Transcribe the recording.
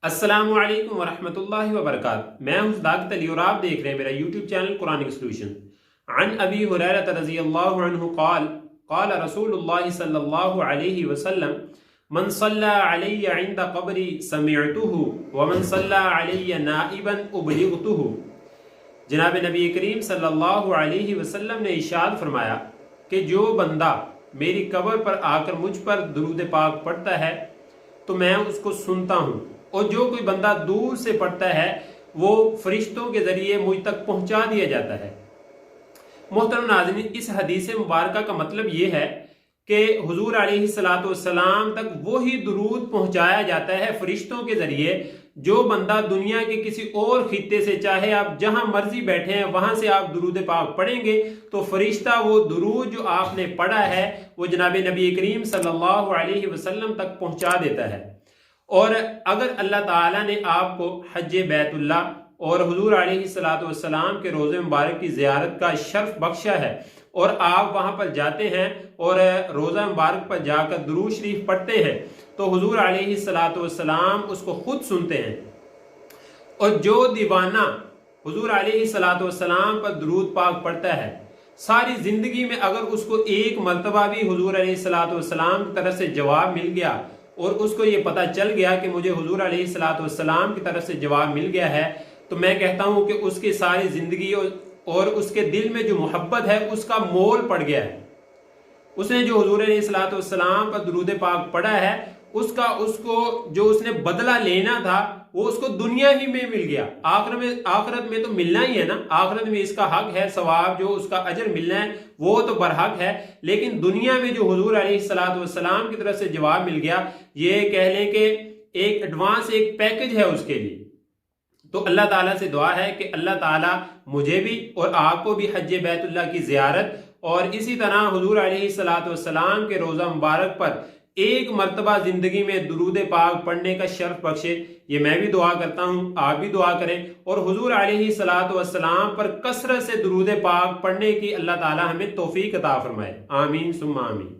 السلام علیکم ورحمۃ اللہ وبرکاتہ۔ میں ہوں صداقت علی اور آپ دیکھ رہے ہیں میرا یوٹیوب چینل قرآنک سلوشن۔ عن ابی ہریرہ رضی اللہ عنہ قال قال رسول اللہ صلی اللہ علیہ وسلم من صلی علی عند قبری سمعته ومن صلی علی نائبا ابلغته۔ جناب نبی کریم صلی اللہ علیہ وسلم نے ارشاد فرمایا کہ جو بندہ میری قبر پر آ کر مجھ پر درود پاک پڑھتا ہے تو میں اس کو سنتا ہوں، اور جو کوئی بندہ دور سے پڑھتا ہے وہ فرشتوں کے ذریعے مجھ تک پہنچا دیا جاتا ہے۔ محترم ناظرین، اس حدیث مبارکہ کا مطلب یہ ہے کہ حضور علیہ السلام تک وہی درود پہنچایا جاتا ہے فرشتوں کے ذریعے جو بندہ دنیا کے کسی اور خطے سے، چاہے آپ جہاں مرضی بیٹھے ہیں وہاں سے آپ درود پاک پڑھیں گے تو فرشتہ وہ درود جو آپ نے پڑھا ہے وہ جناب نبی کریم صلی اللہ علیہ وسلم تک پہنچا دیتا ہے۔ اور اگر اللہ تعالیٰ نے آپ کو حج بیت اللہ اور حضور علیہ السلام کے روضہ مبارک کی زیارت کا شرف بخشا ہے اور آپ وہاں پر جاتے ہیں اور روضہ مبارک پر جا کر درود شریف پڑھتے ہیں تو حضور علیہ السلام اس کو خود سنتے ہیں، اور جو دیوانہ حضور علیہ السلام پر درود پاک پڑھتا ہے ساری زندگی میں اگر اس کو ایک مرتبہ بھی حضور علیہ السلام کی طرف سے جواب مل گیا اور اس کو یہ پتہ چل گیا کہ مجھے حضور علیہ السلام کی طرف سے جواب مل گیا ہے، تو میں کہتا ہوں کہ اس کی ساری زندگی اور اس کے دل میں جو محبت ہے اس کا مول پڑ گیا ہے۔ اس نے جو حضور علیہ السلام پر درود پاک پڑھا ہے اس کو جو اس نے بدلہ لینا تھا وہ اس کو دنیا ہی میں مل گیا۔ آخرت میں تو ملنا ہی ہے نا، آخرت میں اس کا حق ہے، ثواب جو اس کا اجر ملنا ہے وہ تو برحق ہے، لیکن دنیا میں جو حضور علیہ السلام کی طرف سے جواب مل گیا یہ کہہ لیں کہ ایک ایڈوانس ایک پیکج ہے اس کے لیے۔ تو اللہ تعالیٰ سے دعا ہے کہ اللہ تعالیٰ مجھے بھی اور آپ کو بھی حج بیت اللہ کی زیارت اور اسی طرح حضور علیہ السلام کے روضہ مبارک پر ایک مرتبہ زندگی میں درود پاک پڑھنے کا شرف بخشے۔ یہ میں بھی دعا کرتا ہوں، آپ بھی دعا کریں، اور حضور علیہ السلام پر کثرت سے درود پاک پڑھنے کی اللہ تعالی ہمیں توفیق عطا فرمائے۔ آمین ثم آمین۔